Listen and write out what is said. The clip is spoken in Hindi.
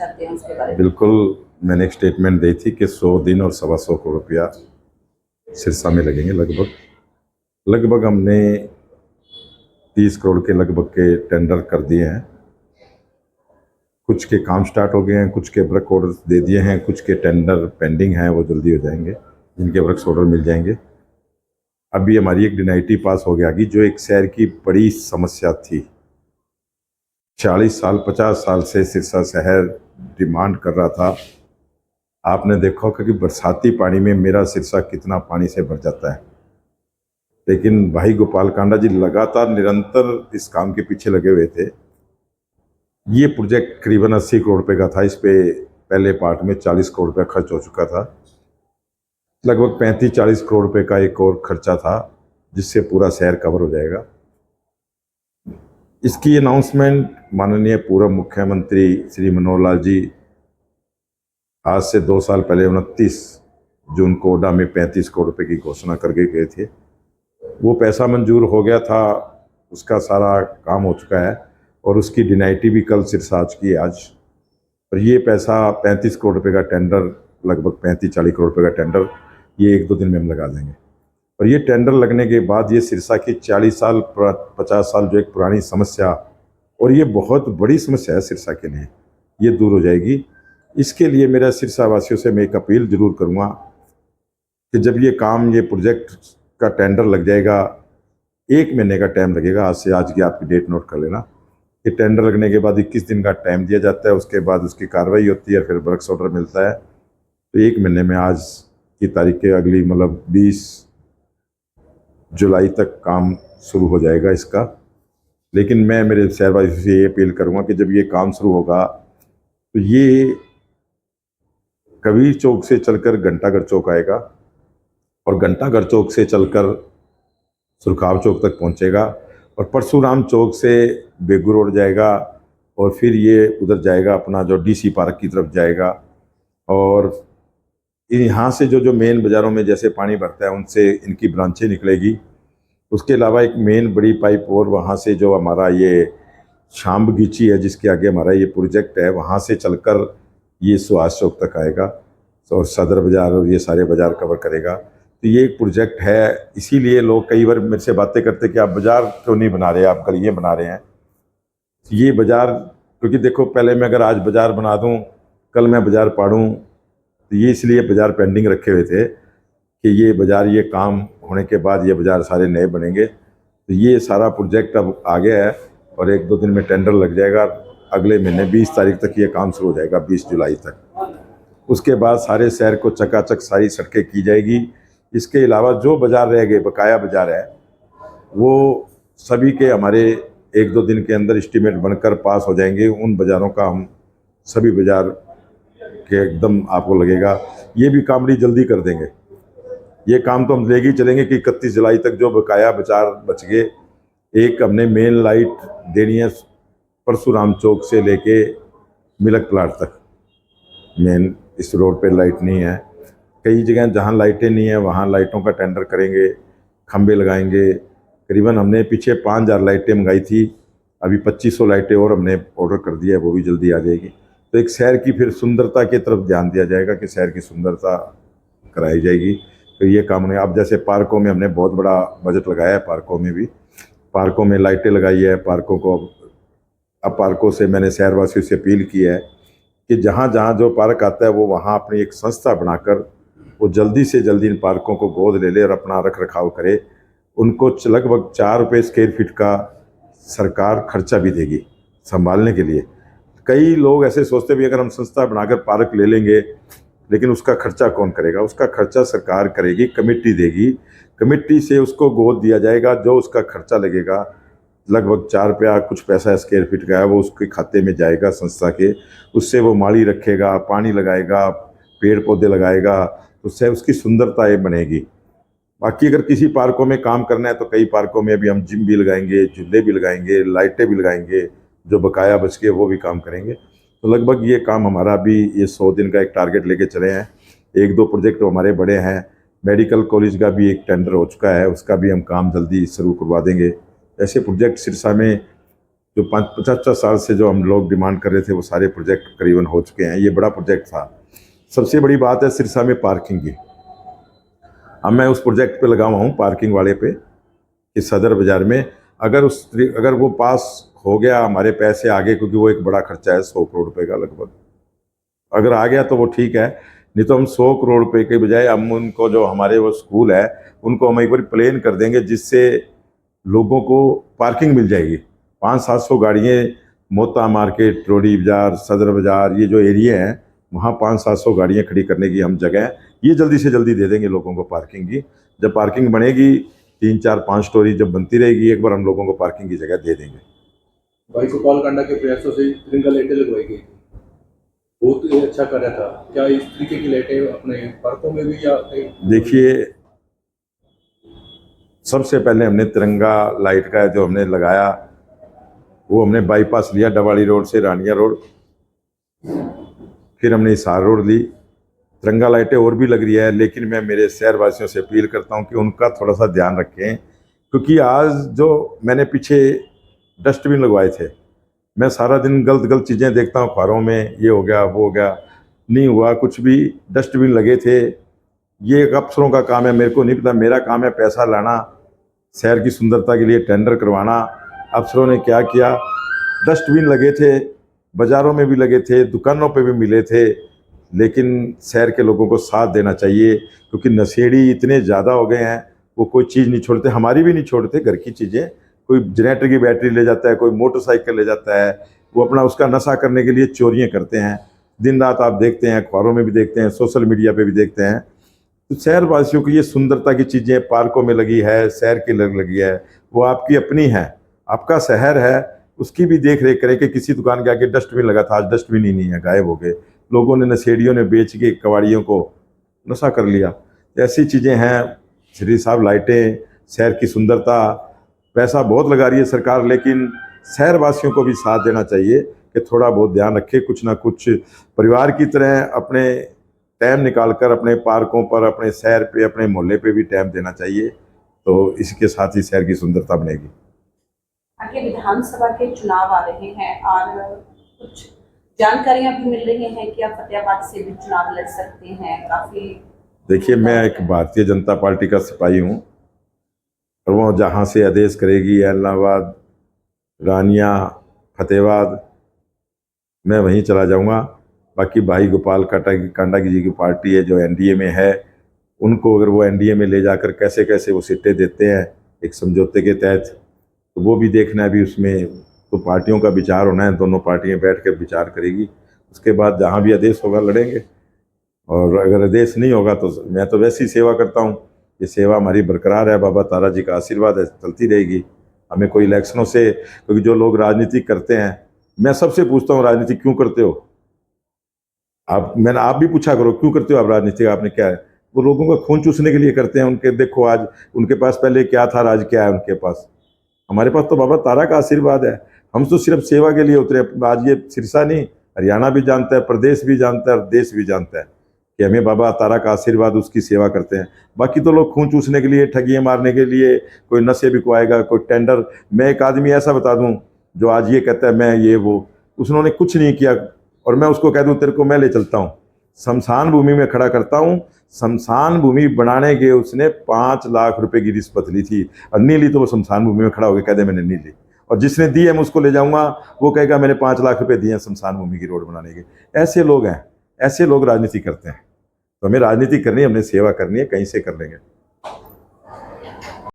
चाहते हैं उसके बारे में? बिल्कुल, मैंने एक स्टेटमेंट दी थी कि 100 दिन और 125 करोड़ रुपया सिरसा में लगेंगे लगभग हमने 30 करोड़ के लगभग के टेंडर कर दिए हैं। कुछ के काम स्टार्ट हो गए हैं, कुछ के वर्क ऑर्डर दे दिए हैं, कुछ के टेंडर पेंडिंग हैं, वो जल्दी हो जाएंगे, जिनके वर्क ऑर्डर मिल जाएंगे। अभी हमारी एक डिनाइटी पास हो गया कि जो एक शहर की बड़ी समस्या थी, 40 साल 50 साल से सिरसा शहर डिमांड कर रहा था। आपने देखा होगा कि बरसाती पानी में मेरा सिरसा कितना पानी से भर जाता है, लेकिन भाई गोपाल कांडा जी लगातार निरंतर इस काम के पीछे लगे हुए थे। ये प्रोजेक्ट करीबन 80 करोड़ रुपए का था। इस पे पहले पार्ट में 40 करोड़ रुपया खर्च हो चुका था। लगभग 35-40 करोड़ रुपए का एक और खर्चा था, जिससे पूरा शहर कवर हो जाएगा। इसकी अनाउंसमेंट माननीय पूर्व मुख्यमंत्री श्री मनोहर लाल जी आज से 2 साल पहले 29 जून को ओडा में 35 करोड़ रुपए की घोषणा करके गए थे। वो पैसा मंजूर हो गया था, उसका सारा काम हो चुका है और उसकी डिनाइटी भी कल सिरसा आ चुकी है आज। और ये पैसा 35 करोड़ रुपए का टेंडर, लगभग 35-40 करोड़ रुपए का टेंडर, ये 1-2 दिन में हम लगा देंगे। और ये टेंडर लगने के बाद ये सिरसा की 40 साल 50 साल जो एक पुरानी समस्या, और ये बहुत बड़ी समस्या है सिरसा के लिए, ये दूर हो जाएगी। इसके लिए मेरा सिरसा वासियों से मैं एक अपील जरूर करूँगा कि जब ये काम, ये प्रोजेक्ट का टेंडर लग जाएगा, 1 महीने का टाइम लगेगा। आज से, आज की आपकी डेट नोट कर लेना। ये टेंडर लगने के बाद 21 दिन का टाइम दिया जाता है, उसके बाद उसकी कार्रवाई होती है, फिर वर्क ऑर्डर मिलता है। तो 1 महीने में, आज की तारीख के अगली मतलब 20 जुलाई तक काम शुरू हो जाएगा इसका। लेकिन मैं मेरे शहरवासियों से ये अपील करूँगा कि जब ये काम शुरू होगा तो ये कबीर चौक से चलकर घंटाघर चौक आएगा और घंटाघर चौक से चलकर सुरखाव चौक तक पहुंचेगा और परशुराम चौक से बेगू रोड जाएगा और फिर ये उधर जाएगा, अपना जो डीसी पार्क की तरफ जाएगा। और यहाँ से जो मेन बाज़ारों में जैसे पानी भरता है, उनसे इनकी ब्रांचें निकलेगी। उसके अलावा एक मेन बड़ी पाइप और वहाँ से जो हमारा ये शाम बगीची है, जिसके आगे हमारा ये प्रोजेक्ट है, वहाँ से चलकर ये सुहास चौक तक आएगा और सदर बाज़ार और ये सारे बाज़ार कवर करेगा। तो ये एक प्रोजेक्ट है। इसीलिए लोग कई बार मेरे से बातें करते कि आप बाज़ार क्यों नहीं बना रहे, आप गलियाँ बना रहे हैं। ये बाज़ार, क्योंकि देखो, पहले मैं अगर आज बाज़ार बना दूं, कल मैं बाज़ार पाड़ूं, तो ये इसलिए बाज़ार पेंडिंग रखे हुए थे कि ये बाज़ार, ये काम होने के बाद ये बाज़ार सारे नए बनेंगे। तो ये सारा प्रोजेक्ट अब आ गया है और 1-2 दिन में टेंडर लग जाएगा। अगले महीने 20 तारीख तक ये काम शुरू हो जाएगा, 20 जुलाई तक। उसके बाद सारे शहर को चकाचक सारी सड़कें की जाएगी। इसके अलावा जो बाज़ार रह गए, बकाया बाज़ार है, वो सभी के हमारे 1-2 दिन के अंदर एस्टीमेट बनकर पास हो जाएंगे। उन बाज़ारों का हम सभी बाज़ार के एकदम आपको लगेगा, ये भी काम बड़ी जल्दी कर देंगे। ये काम तो हम लेके ही चलेंगे कि 31 जुलाई तक जो बकाया बाज़ार बच गए। एक हमने मेन लाइट देनी है परशुराम चौक से लेके मिलक प्लाट तक। मेन इस रोड पे लाइट नहीं है, कई जगह जहाँ लाइटें नहीं है वहाँ लाइटों का टेंडर करेंगे, खंबे लगाएंगे। करीबन हमने पीछे 5000 लाइटें मंगाई थी, अभी 2500 लाइटें और हमने ऑर्डर कर दिया है, वो भी जल्दी आ जाएगी। तो एक शहर की फिर सुंदरता की तरफ ध्यान दिया जाएगा कि शहर की सुंदरता कराई जाएगी। तो ये काम नहीं। अब जैसे पार्कों में हमने बहुत बड़ा बजट लगाया है, पार्कों में भी, पार्कों में लाइटें लगाई है। पार्कों को अब पार्कों से मैंने शहरवासियों से अपील की है कि जहाँ जहाँ जो पार्क आता है वो वहाँ अपनी एक संस्था बनाकर वो जल्दी से जल्दी इन पार्कों को गोद ले ले और अपना रख रखाव करे। उनको लगभग 4 रुपये स्क्वायर फीट का सरकार खर्चा भी देगी संभालने के लिए। कई लोग ऐसे सोचते भी अगर हम संस्था बनाकर पार्क ले लेंगे, लेकिन उसका खर्चा कौन करेगा? उसका खर्चा सरकार करेगी, कमेटी देगी, कमेटी से उसको गोद दिया जाएगा। जो उसका खर्चा लगेगा, लगभग 4 रुपया कुछ पैसा स्क्वायर फीट का है, वो उसके खाते में जाएगा संस्था के। उससे वो माली रखेगा, पानी लगाएगा, पेड़ पौधे लगाएगा, तो उससे उसकी सुंदरता ये बनेगी। बाकी अगर किसी पार्कों में काम करना है तो कई पार्कों में अभी हम जिम भी लगाएंगे, झूले भी लगाएंगे, लाइटें भी लगाएंगे, जो बकाया बच के वो भी काम करेंगे। तो लगभग ये काम हमारा भी ये 100 दिन का एक टारगेट लेके चले हैं। 1-2 प्रोजेक्ट हमारे बड़े हैं। मेडिकल कॉलेज का भी एक टेंडर हो चुका है, उसका भी हम काम जल्दी शुरू करवा देंगे। ऐसे प्रोजेक्ट सिरसा में जो 50 साल से जो हम लोग डिमांड कर रहे थे वो सारे प्रोजेक्ट करीबन हो चुके हैं। ये बड़ा प्रोजेक्ट था। सबसे बड़ी बात है सिरसा में पार्किंग की। अब मैं उस प्रोजेक्ट पे लगा हुआ हूँ पार्किंग वाले पे कि सदर बाज़ार में अगर वो पास हो गया, हमारे पैसे आगे, क्योंकि वो एक बड़ा खर्चा है 100 करोड़ रुपए का लगभग, अगर आ गया तो वो ठीक है। नहीं तो हम 100 करोड़ रुपए के बजाय हम उनको, जो हमारे वो स्कूल है, उनको हम एक बार प्लेन कर देंगे, जिससे लोगों को पार्किंग मिल जाएगी। 500-700 गाड़ियाँ मोता मार्केट, रोडी बाज़ार, सदर बाज़ार, ये जो एरिया हैं वहाँ 500-700 गाड़ियाँ खड़ी करने की हम जगह ये जल्दी से जल्दी दे देंगे लोगों को पार्किंग की। जब पार्किंग बनेगी 3-4-5 स्टोरी जब बनती रहेगी, एक बार हम लोगों को पार्किंग की जगह दे देंगे। भाई गोपाल कांडा के प्रयासों से तिरंगा लाइटें लगवाई गई थी, बहुत ही अच्छा कार्य था। क्या इस तरीके की लाइटें अपने पार्कों में भी या देखिए, सबसे पहले हमने तिरंगा लाइट का जो हमने लगाया वो हमने बाईपास लिया, डवाड़ी रोड से रानिया रोड, फिर हमने हिसार रोड ली। तिरंगा लाइटें और भी लग रही है, लेकिन मैं मेरे शहरवासियों से अपील करता हूं कि उनका थोड़ा सा ध्यान रखें, क्योंकि आज जो मैंने पीछे डस्टबिन लगवाए थे, मैं सारा दिन गलत गलत चीज़ें देखता हूँ अखबारों में, ये हो गया वो हो गया, नहीं हुआ कुछ भी। डस्टबिन लगे थे, ये अफसरों का काम है, मेरे को नहीं पता। मेरा काम है पैसा लाना, शहर की सुंदरता के लिए टेंडर करवाना। अफसरों ने क्या किया, डस्टबिन लगे थे, बाज़ारों में भी लगे थे, दुकानों पे भी मिले थे, लेकिन शहर के लोगों को साथ देना चाहिए, क्योंकि नशेड़ी इतने ज़्यादा हो गए हैं, वो कोई चीज़ नहीं छोड़ते, हमारी भी नहीं छोड़ते, घर की चीज़ें। कोई जनरेटर की बैटरी ले जाता है, कोई मोटरसाइकिल ले जाता है, वो अपना उसका नशा करने के लिए चोरियाँ करते हैं। दिन रात आप देखते हैं, अखबारों में भी देखते हैं, सोशल मीडिया पे भी देखते हैं। तो शहर वासियों की ये सुंदरता की चीज़ें पार्कों में लगी है, शहर की लगी है, वो आपकी अपनी है, आपका शहर है, उसकी भी देख रेख करें। कि किसी दुकान के आगे डस्टबिन लगा था, आज डस्टबिन ही नहीं है, गायब हो गए, लोगों ने, नशेड़ियों ने बेच के कबाड़ियों को नशा कर लिया। ऐसी चीज़ें हैं। श्री साहब, लाइटें, शहर की सुंदरता, पैसा बहुत लगा रही है सरकार, लेकिन शहरवासियों को भी साथ देना चाहिए कि थोड़ा बहुत ध्यान रखें, कुछ ना कुछ परिवार की तरह अपने टाइम निकालकर अपने पार्कों पर, अपने शहर पे, अपने मोहल्ले पे भी टाइम देना चाहिए। तो इसके साथ ही शहर की सुंदरता बनेगी। आगे विधानसभा के चुनाव आ रहे हैं और कुछ जानकारियां भी मिल रही हैं कि आप फतेहाबाद से भी चुनाव लड़ सकते हैं। काफी देखिए, मैं एक भारतीय जनता पार्टी का सिपाही हूँ, और वो जहाँ से आदेश करेगी, इलाहाबाद, रानिया, फतेहाबाद, मैं वहीं चला जाऊँगा। बाकी भाई गोपाल कांडा जी की पार्टी है जो एनडीए में है, उनको अगर वो एनडीए में ले जाकर कैसे कैसे वो सीटें देते हैं एक समझौते के तहत, तो वो भी देखना है। भी उसमें तो पार्टियों का विचार होना है, दोनों पार्टियां बैठ कर विचार करेगी, उसके बाद जहां भी आदेश होगा लड़ेंगे। और अगर आदेश नहीं होगा तो मैं तो वैसी सेवा करता हूं, ये सेवा हमारी बरकरार है, बाबा तारा जी का आशीर्वाद है, चलती रहेगी। हमें कोई इलेक्शनों से, क्योंकि जो लोग राजनीति करते हैं, मैं सबसे पूछता हूँ राजनीति क्यों करते हो आप भी पूछा करो क्यों करते हो आप राजनीति, आपने क्या है। वो लोगों का खून चूसने के लिए करते हैं। उनके देखो आज उनके पास पहले क्या था, आज क्या है उनके पास। हमारे पास तो बाबा तारा का आशीर्वाद है, हम तो सिर्फ सेवा के लिए उतरे। आज ये सिरसा नहीं, हरियाणा भी जानता है, प्रदेश भी जानता है, और देश भी जानता है कि हमें बाबा तारा का आशीर्वाद, उसकी सेवा करते हैं। बाकी तो लोग खून चूसने के लिए, ठगियाँ मारने के लिए, कोई नशे बिकवाएगा, कोई टेंडर। मैं एक आदमी ऐसा बता दूं जो आज ये कहता है मैं ये वो, उसने कुछ नहीं किया, और मैं उसको कह दूं तेरे को मैं ले चलता हूँ, शमशान भूमि में खड़ा करता हूँ। शमशान भूमि बनाने के उसने 5 लाख रुपए की रिश्वत ली थी, और नहीं ली तो वो शमशान भूमि में खड़ा होकर कह दे मैंने नहीं ली। और जिसने दी है मैं उसको ले जाऊंगा, वो कहेगा मैंने 5 लाख रुपए दिए हैं शमशान भूमि की रोड बनाने के। ऐसे लोग हैं, ऐसे लोग राजनीति करते हैं। तो हमें राजनीति करनी है, हमने सेवा करनी है, कहीं से कर लेंगे।